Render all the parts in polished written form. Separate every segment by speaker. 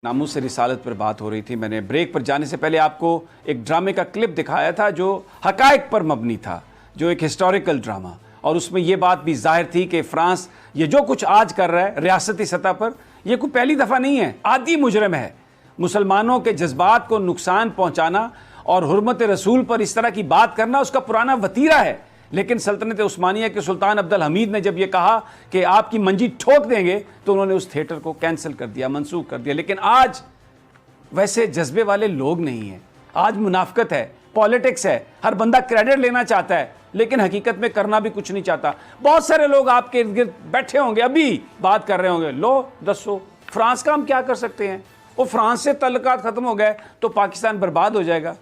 Speaker 1: नामूस से रिसालत पर बात हो रही थी। मैंने ब्रेक पर जाने से पहले आपको एक ड्रामे का क्लिप दिखाया था जो हकायक पर मबनी था, जो एक हिस्टोरिकल ड्रामा, और उसमें यह बात भी जाहिर थी कि फ्रांस ये जो कुछ आज कर रहा है रियासती सतह पर, यह कोई पहली दफ़ा नहीं है, आदी मुजरम है। मुसलमानों के जज्बात को नुकसान पहुँचाना और हुर्मत रसूल पर इस तरह की बात करना उसका पुराना वतीरा है। लेकिन सल्तनत उस्मानिया के सुल्तान अब्दुल हमीद ने जब ये कहा कि आपकी मंजी ठोक देंगे तो उन्होंने उस थिएटर को कैंसिल कर दिया, मनसूख कर दिया। लेकिन आज वैसे जज्बे वाले लोग नहीं हैं, आज मुनाफकत है, पॉलिटिक्स है, हर बंदा क्रेडिट लेना चाहता है लेकिन हकीकत में करना भी कुछ नहीं चाहता। बहुत सारे लोग आपके इर्द गिर्द बैठे होंगे, अभी बात कर रहे होंगे, लो दसो फ्रांस का हम क्या कर सकते हैं, वो फ्रांस से तल्लुकात ख़त्म हो गए तो पाकिस्तान बर्बाद हो जाएगा।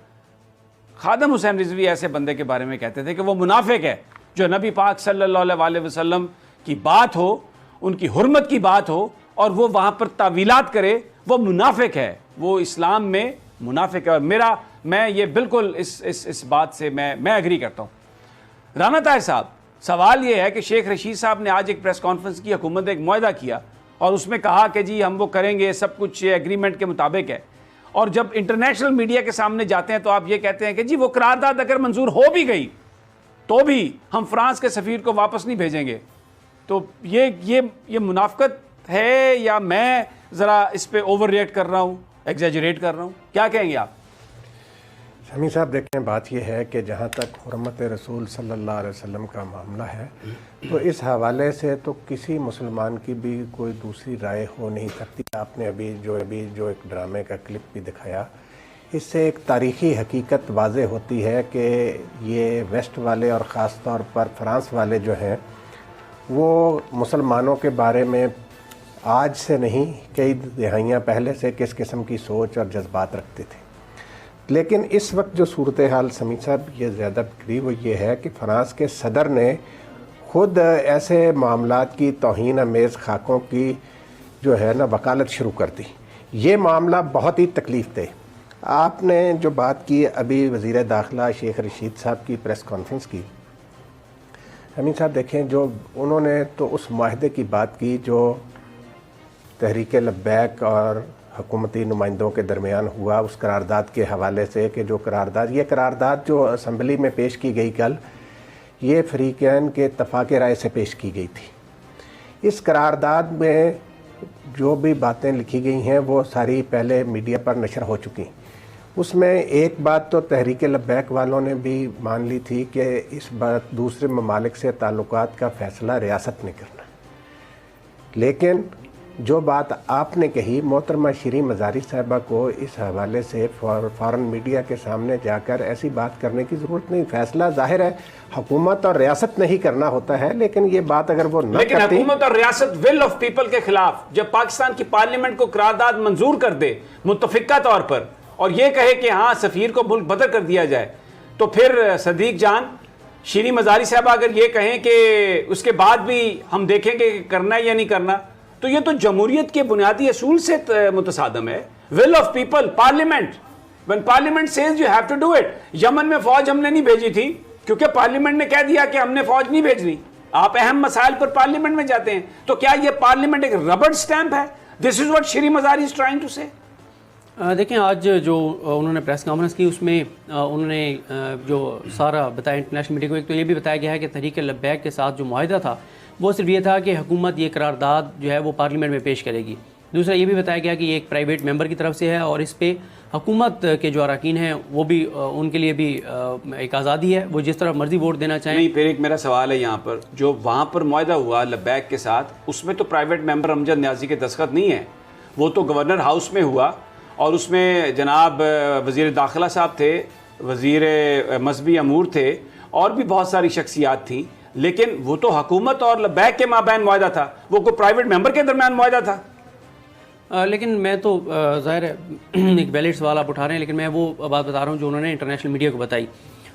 Speaker 1: खादम हुसैन रिजवी ऐसे बंदे के बारे में कहते थे कि वो मुनाफिक है जो नबी पाक सल्लल्लाहु अलैहि वसल्लम की बात हो, उनकी हुर्मत की बात हो और वो वहाँ पर तावीलात करे, वो मुनाफिक है, वो इस्लाम में मुनाफिक है। और मैं ये बिल्कुल इस बात से मैं एग्री करता हूँ। राना ताहिर साहब, सवाल ये है कि शेख रशीद साहब ने आज एक प्रेस कॉन्फ्रेंस की, हुकूमत ने एक मुआहदा किया और उसमें कहा कि जी हम वो करेंगे, सब कुछ एग्रीमेंट के मुताबिक है। और जब इंटरनेशनल मीडिया के सामने जाते हैं तो आप ये कहते हैं कि जी वो करारदाद अगर मंजूर हो भी गई तो भी हम फ्रांस के सफ़ीर को वापस नहीं भेजेंगे। तो ये मुनाफकत है या मैं ज़रा इस पर ओवर रिएक्ट कर रहा हूँ, एग्जैजरेट कर रहा हूँ, क्या कहेंगे आप?
Speaker 2: शमी साहब, देखें बात यह है कि जहाँ तक हुर्मत रसूल सल्लल्लाहु अलैहि वसल्लम का मामला है तो इस हवाले से तो किसी मुसलमान की भी कोई दूसरी राय हो नहीं सकती। आपने अभी जो एक ड्रामे का क्लिप भी दिखाया, इससे एक तारीख़ी हकीकत वाज़े होती है कि ये वेस्ट वाले और ख़ास तौर पर फ्रांस वाले जो हैं वो मुसलमानों के बारे में आज से नहीं कई दहाइयाँ पहले से किस किस्म की सोच और जज्बात रखते थे। लेकिन इस वक्त जो सूरत हाल समी साहब ये ज़्यादा करीब वो ये है कि फ्रांस के सदर ने ख़ुद ऐसे मामलात की तौहीन अमेज़ खाकों की जो है ना वकालत शुरू कर दी। ये मामला बहुत ही तकलीफ़ दे। आपने जो बात की अभी वज़ीर दाखिला शेख रशीद साहब की प्रेस कॉन्फ्रेंस की, अमीन साहब देखें जो उन्होंने तो उस माहदे की बात की जो तहरीक लब्बैक और हुकूमती नुमाइंदों के दरमियान हुआ, उस करारदाद के हवाले से कि जो करारदाद जो असम्बली में पेश की गई कल, ये फरीकैन के इत्तफ़ाक़ राय से पेश की गई थी। इस करारदाद में जो भी बातें लिखी गई हैं वो सारी पहले मीडिया पर नशर हो चुकी। उसमें एक बात तो तहरीक लब्बैक वालों ने भी मान ली थी कि इस बात दूसरे ममालिक से ताल्लुकात का फ़ैसला रियासत ने करना। लेकिन जो बात आपने कही, मोहतरमा शीरीन मज़ारी साहबा को इस हवाले से फ़ौरन मीडिया के सामने जाकर ऐसी बात करने की ज़रूरत नहीं। फ़ैसला ज़ाहिर है हुकूमत और रियासत ने ही करना होता है, लेकिन ये बात अगर वो न करती,
Speaker 1: लेकिन हुकूमत और रियासत विल ऑफ पीपल के खिलाफ जब पाकिस्तान की पार्लियामेंट को करारदाद मंजूर कर दे मुत्तफ़िका तौर पर और ये कहे कि हाँ सफ़ीर को मुल्क बदर कर दिया जाए, तो फिर सदीक जान शीरीन मज़ारी साहबा अगर ये कहें कि उसके बाद भी हम देखेंगे कि करना है या नहीं करना, तो ये तो जमहूरियत के बुनियादी असूल से मुतसादम है। Will of people, parliament, when parliament says you have to do it. Yemen में फौज हमने नहीं भेजी थी क्योंकि पार्लियामेंट ने कह दिया कि हमने फौज नहीं भेजनी। आप अहम मसाइल पर पार्लियामेंट में जाते हैं, तो क्या ये पार्लियामेंट एक रबड़ स्टैंप है? This is what Shireen Mazari is trying to say.
Speaker 3: देखें, आज जो उन्होंने प्रेस कॉन्फ्रेंस की उसमें उन्होंने जो सारा बताया इंटरनेशनल मीडिया को, एक तो ये भी बताया गया है कि तहरीक लब्बैक के साथ जो मुआहदा था वो सिर्फ ये था कि हुकूमत ये करारदाद जो है वो पार्लियामेंट में पेश करेगी। दूसरा ये भी बताया गया कि ये एक प्राइवेट मेंबर की तरफ से है और इस पे हुकूमत के जो अरकान हैं वो भी उनके लिए भी एक आज़ादी है, वो जिस तरह मर्जी वोट देना चाहें।
Speaker 1: नहीं, फिर एक मेरा सवाल है यहाँ पर, जो वहाँ पर मुआहदा हुआ लब्बैक के साथ, उसमें तो प्राइवेट मेंबर अमजद न्याजी के दस्तखत नहीं है, वो तो गवर्नर हाउस में हुआ और उसमें जनाब वज़ीर दाखिला साहब थे, वज़ीर मजहबी अमूर थे और भी बहुत सारी शख्सियात थी, लेकिन वो तो हुकूमत और लब्बैक के माबैन मुआहदा था, वो कोई प्राइवेट मेंबर के दरमियान मुआहदा था।
Speaker 3: लेकिन मैं तो ज़ाहिर है एक वैलिड सवाल आप उठा रहे हैं, लेकिन मैं वो बात बता रहा हूँ जो उन्होंने इंटरनेशनल मीडिया को बताई।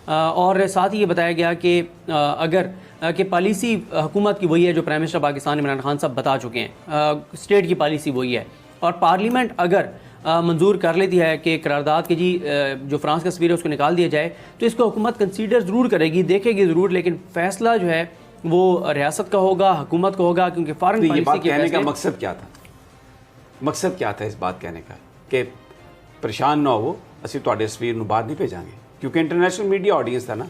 Speaker 3: और साथ ही ये बताया गया कि अगर कि पॉलिसी हुकूमत की वही है जो प्राइम मिनिस्टर पाकिस्तान इमरान खान साहब बता चुके हैं, स्टेट की पॉलिसी वही है और पार्लियामेंट अगर मंजूर कर लेती है कि करारदाद के जी जो फ्रांस का सफ़ीर है उसको निकाल दिया जाए तो इसको हुकूमत कंसीडर ज़रूर करेगी, देखेगी ज़रूर, लेकिन फ़ैसला जो है वो रियासत का होगा, हुकूमत का होगा, क्योंकि फॉरेन
Speaker 1: पॉलिसी के कहने का मकसद क्या था? मकसद क्या था इस बात कहने का कि परेशान ना हो, ਅਸੀਂ ਤੁਹਾਡੇ तस्वीर ਨੂੰ बाहर नहीं भेजांगे, क्योंकि इंटरनेशनल मीडिया ऑडियंस था ना।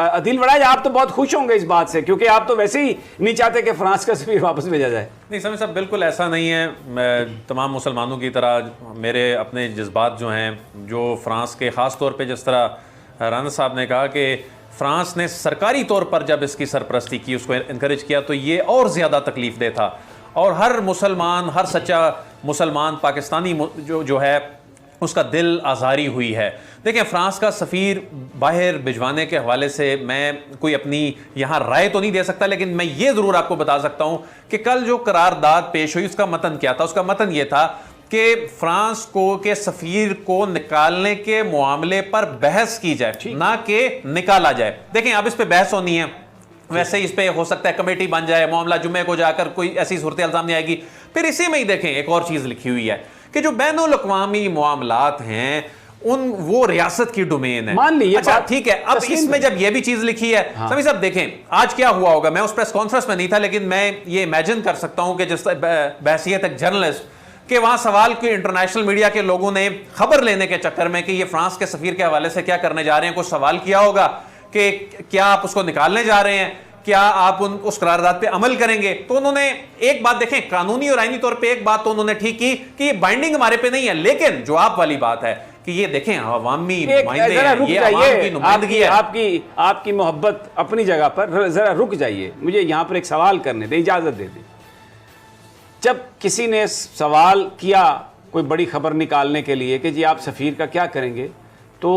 Speaker 1: अदिल वड़ाइच, आप तो बहुत खुश होंगे इस बात से, क्योंकि आप तो वैसे ही नहीं चाहते कि फ्रांस का तस्वीर वापस भेजा जाए।
Speaker 4: नहीं समी साहब, बिल्कुल ऐसा नहीं है। मैं तमाम मुसलमानों की तरह मेरे अपने जज्बात जो हैं, जो फ्रांस के ख़ास तौर पे जिस तरह राना साहब ने कहा कि फ्रांस ने सरकारी तौर पर जब इसकी सरपरस्ती की, उसको इनकरेज किया, तो ये और ज़्यादा तकलीफ दे था। और हर मुसलमान, हर सच्चा मुसलमान पाकिस्तानी जो है उसका दिल आज़ारी हुई है। देखें, फ़्रांस का सफ़ीर बाहर भिजवाने के हवाले से मैं कोई अपनी यहाँ राय तो नहीं दे सकता, लेकिन मैं ये ज़रूर आपको बता सकता हूँ कि कल जो करारदाद पेश हुई उसका मतन क्या था। उसका मतन ये था कि फ़्रांस के सफ़ीर को निकालने के मामले पर बहस की जाए, ना कि निकाला जाए। देखें, अब इस पर बहस होनी है, वैसे इस पे हो सकता है कमेटी बन जाए, मामला जुम्मे को जाकर कोई ऐसी सूरत सामने आएगी। फिर इसी में ही देखें एक और चीज़ लिखी हुई है कि जो बैनुल अक़वामी मामलात हैं वो रियासत की डोमेन है।
Speaker 1: मान लीजिए,
Speaker 4: अच्छा ठीक है, अब इसमें जब ये भी चीज लिखी है, सभी साहब देखें आज क्या हुआ होगा। मैं उस प्रेस कॉन्फ्रेंस में नहीं था, लेकिन मैं ये इमेजिन कर सकता हूं कि जिस बहसियत एक जर्नलिस्ट के वहां सवाल की इंटरनेशनल मीडिया के लोगों ने खबर लेने के चक्कर में कि ये फ्रांस के सफीर के हवाले से क्या करने जा रहे हैं, कुछ सवाल किया होगा कि क्या आप उसको निकालने जा रहे हैं, क्या आप उस करारदाद पे अमल करेंगे। तो उन्होंने एक बात देखें, कानूनी और आईनी तौर पे एक बात तो उन्होंने ठीक की कि ये बाइंडिंग हमारे पे नहीं है, लेकिन जो आप वाली बात है कि ये देखें अवामी नुमाइंदे हैं, ये अवाम की नुमाइंदगी है।
Speaker 1: आपकी मोहब्बत अपनी जगह पर, जरा रुक जाइए, मुझे यहां पर एक सवाल करने दें, इजाजत दे दें। जब किसी ने सवाल किया कोई बड़ी खबर निकालने के लिए कि जी आप सफ़ीर का क्या करेंगे, तो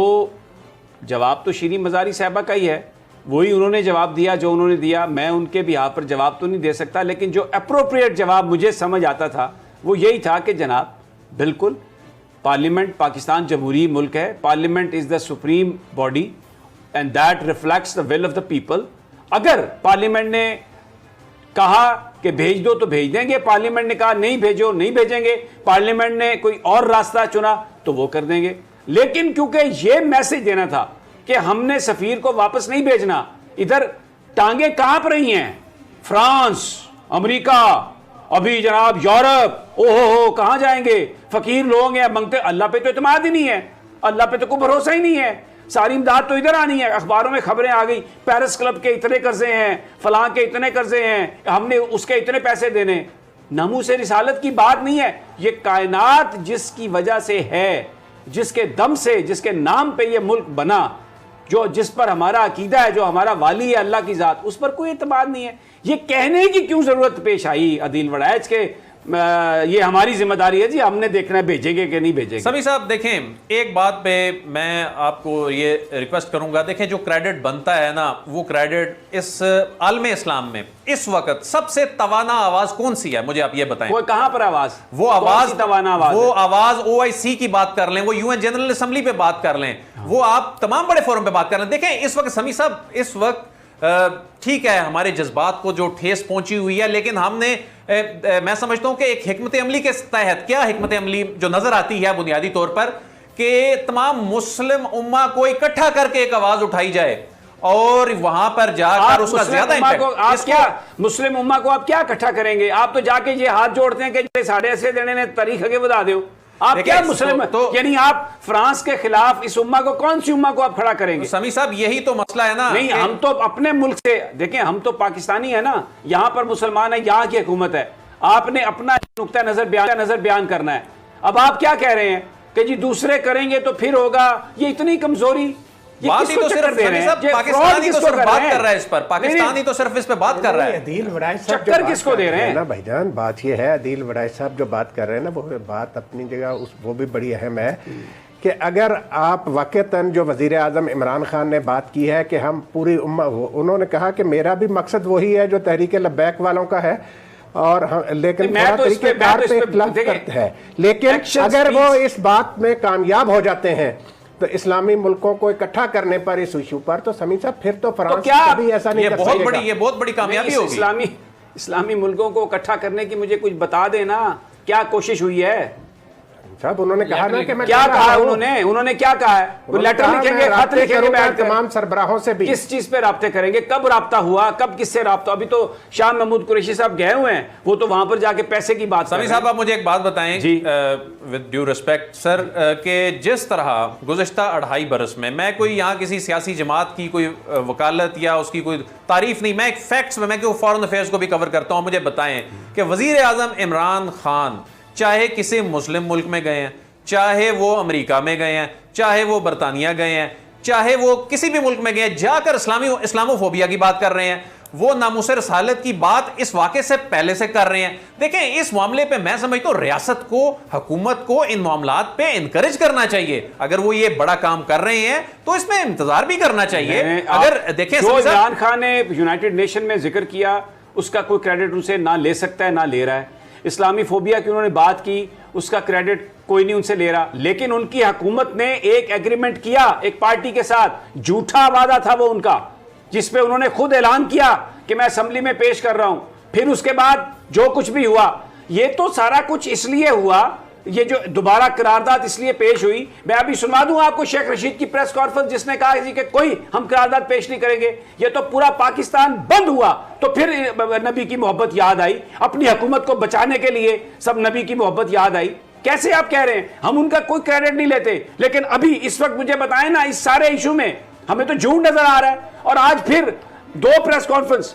Speaker 1: जवाब तो शीरी मज़ारी साहबा का ही है, वही उन्होंने जवाब दिया जो उन्होंने दिया। मैं उनके भी यहाँ पर जवाब तो नहीं दे सकता, लेकिन जो अप्रोप्रिएट जवाब मुझे समझ आता था वो यही था कि जनाब बिल्कुल पार्लियामेंट, पाकिस्तान जमहूरी मुल्क है, parliament is the supreme body and that reflects the will of the people. अगर पार्लियामेंट ने कहा कि भेज दो तो भेज देंगे, पार्लियामेंट ने कहा नहीं भेजो नहीं भेजेंगे, पार्लियामेंट ने कोई और रास्ता चुना तो वो कर देंगे। लेकिन क्योंकि ये मैसेज देना था कि हमने सफीर को वापस नहीं भेजना, इधर टांगे कहां पर रही हैं, फ्रांस, अमेरिका, अभी जनाब यूरोप, ओहो कहां जाएंगे, फकीर लोग हैं, मंगते, अल्लाह पे तो इत्मीनान ही नहीं है, अल्लाह पे तो कोई भरोसा ही नहीं है, सारी इमदाद तो इधर आनी है। अखबारों में खबरें आ गई, पेरिस क्लब के इतने कर्जे हैं, फलां के इतने कर्जे हैं, हमने उसके इतने पैसे देने। नमू से रिसालत की बात नहीं है, ये कायनात जिसकी वजह से है, जिसके दम से, जिसके नाम पे ये मुल्क बना, जो जिस पर हमारा अकीदा है, जो हमारा वाली है अल्लाह की ज़ात, उस पर कोई एतमाद नहीं है। ये कहने की क्यों ज़रूरत पेश आई अदील वड़ाइच के ये हमारी जिम्मेदारी है जी, हमने देखना है भेजेंगे कि नहीं भेजेंगे।
Speaker 4: सभी साहब देखें, एक बात पे मैं आपको ये रिक्वेस्ट करूंगा, देखें जो क्रेडिट बनता है ना, वो क्रेडिट इस आलम इस्लाम में इस वक्त सबसे तवाना आवाज कौन सी है, मुझे आप ये बताएं।
Speaker 1: वो कहां पर आवाज,
Speaker 4: वो आवाज
Speaker 1: तवाना आवाज,
Speaker 4: वो आवाज OIC की बात कर लें, वो UN जनरल असेंबली पे बात कर लें, वो आप तमाम बड़े फोरम पे बात कर लें। देखें इस वक्त समी साहब, इस वक्त ठीक है हमारे जज्बात को जो ठेस पहुंची हुई है, लेकिन हमने मैं समझता हूं कि एक हिकमत अमली के तहत, क्या हिकमत अमली जो नजर आती है बुनियादी तौर पर, कि तमाम मुस्लिम उम्मा को इकट्ठा करके एक आवाज उठाई जाए और वहां पर जाकर उसका ज्यादा इम्पैक्ट।
Speaker 1: आप क्या मुस्लिम उम्मा को आप क्या इकट्ठा करेंगे? आप तो जाके ये हाथ जोड़ते हैं कि साढ़े ऐसे देने ने तारीख आगे बता दो। आप क्या मुस्लिम यानी आप फ्रांस के खिलाफ इस उम्मा को, कौन सी उम्मा को आप खड़ा करेंगे?
Speaker 4: समी साहब यही तो मसला है ना।
Speaker 1: नहीं, हम तो अपने मुल्क से देखें, हम तो पाकिस्तानी है ना, यहां पर मुसलमान है, यहां की हुकूमत है, आपने अपना नुक्ता नजर बयान करना है। अब आप क्या कह रहे हैं कि जी दूसरे करेंगे तो फिर होगा, ये इतनी कमजोरी,
Speaker 4: पाकिस्तानी तो सिर्फ बात कर रहा है इस पर, पाकिस्तानी तो सिर्फ इस पे बात कर रहा है।
Speaker 2: अदील वड़ाइच साहब
Speaker 1: चक्कर किसको दे रहे हैं
Speaker 2: ना भाईजान, बात ये है, अदील वड़ाइच साहब जो बात कर रहे हैं ना, वो बात अपनी जगह वो भी बड़ी अहम है कि अगर आप वाकईतन जो वज़ीर आज़म इमरान खान ने बात की है कि हम पूरी उम्मा, उन्होंने कहा कि मेरा भी मकसद वही है जो तहरीक लब्बैक वालों का है, और लेकिन लेकिन अगर वो इस बात में कामयाब हो जाते हैं तो इस्लामी मुल्कों को इकट्ठा करने पर इस इशू पर, तो समी साहब फिर तो फ्रांस कभी ऐसा नहीं कर सकेगा।
Speaker 4: ये बहुत बड़ी कामयाबी होगी।
Speaker 1: इस्लामी मुल्कों को इकट्ठा करने की मुझे कुछ बता देना, क्या कोशिश हुई है?
Speaker 2: साहब उन्होंने कहा ना कि मैं
Speaker 1: क्या
Speaker 2: कर रहा
Speaker 1: कहा
Speaker 2: हूं।
Speaker 1: उन्होंने क्या कहा है? वो
Speaker 2: उन्होंने
Speaker 1: लेटर
Speaker 2: कहा,
Speaker 1: लिखेंगे,
Speaker 2: मैं
Speaker 1: खत
Speaker 2: राब्ते
Speaker 1: लिखेंगे
Speaker 2: करूंगा
Speaker 1: बैठकर।
Speaker 2: तमाम सरबराहों से भी।
Speaker 1: किस चीज पे राब्ते करेंगे? कब राब्ता हुआ? कब किससे राब्ता? अभी तो शाह महमूद कुरैशी साहब गए हुए हैं, वो तो वहां पर जाके पैसे की बात कर
Speaker 4: समी
Speaker 1: रहे
Speaker 4: साहब
Speaker 1: हैं।
Speaker 4: आप मुझे एक बात बताएं
Speaker 1: जी।
Speaker 4: विद ड्यू रिस्पेक्ट सर, कि जिस तरह गुज़िश्ता 2.5 बरस में, मैं कोई यहाँ किसी सियासी जमात की कोई वकालत या उसकी कोई तारीफ नहीं, मैं एक फैक्ट्स में, मैं क्यों फॉरेन अफेयर्स को भी कवर करता हूँ, मुझे बताएं कि वजीर आजम इमरान खान चाहे किसी मुस्लिम मुल्क में गए हैं, चाहे वो अमेरिका में गए हैं, चाहे वो बरतानिया गए हैं, चाहे वो किसी भी मुल्क में गए हैं, जाकर इस्लामोफोबिया की बात कर रहे हैं, वो नामूस रसालत की बात इस वाक़े से पहले से कर रहे हैं। देखें, इस मामले पे मैं समझता हूं रियासत को, हुकूमत को इन मामलात पे इनकरेज करना चाहिए। अगर वो ये बड़ा काम कर रहे हैं तो इसमें इंतजार भी करना चाहिए। अगर देखें,
Speaker 1: जो इमरान खान ने यूनाइटेड नेशन में जिक्र किया, उसका कोई क्रेडिट उनसे ना ले सकता है ना ले रहा है। इस्लामी फोबिया की उन्होंने बात की, उसका क्रेडिट कोई नहीं उनसे ले रहा। लेकिन उनकी हुकूमत ने एक एग्रीमेंट किया एक पार्टी के साथ, झूठा वादा था वो उनका, जिसपे उन्होंने खुद ऐलान किया कि मैं असेंबली में पेश कर रहा हूं। फिर उसके बाद जो कुछ भी हुआ, ये तो सारा कुछ इसलिए हुआ, ये जो दोबारा करारदाद इसलिए पेश हुई। मैं अभी सुनवा दूं आपको शेख रशीद की प्रेस कॉन्फ्रेंस, जिसने कहा कि कोई हम करारदाद पेश नहीं करेंगे। ये तो पूरा पाकिस्तान बंद हुआ तो फिर नबी की मोहब्बत याद आई, अपनी हुकूमत को बचाने के लिए सब नबी की मोहब्बत याद आई। कैसे आप कह रहे हैं? हम उनका कोई क्रेडिट नहीं लेते, लेकिन अभी इस वक्त मुझे बताएं ना, इस सारे इशू में हमें तो झूठ नजर आ रहा है। और आज फिर 2 प्रेस कॉन्फ्रेंस,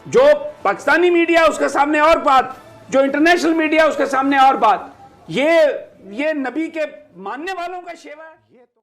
Speaker 1: जो पाकिस्तानी मीडिया उसके सामने और बात, जो इंटरनेशनल मीडिया उसके सामने और बात। ये नबी के मानने वालों का शेवा है।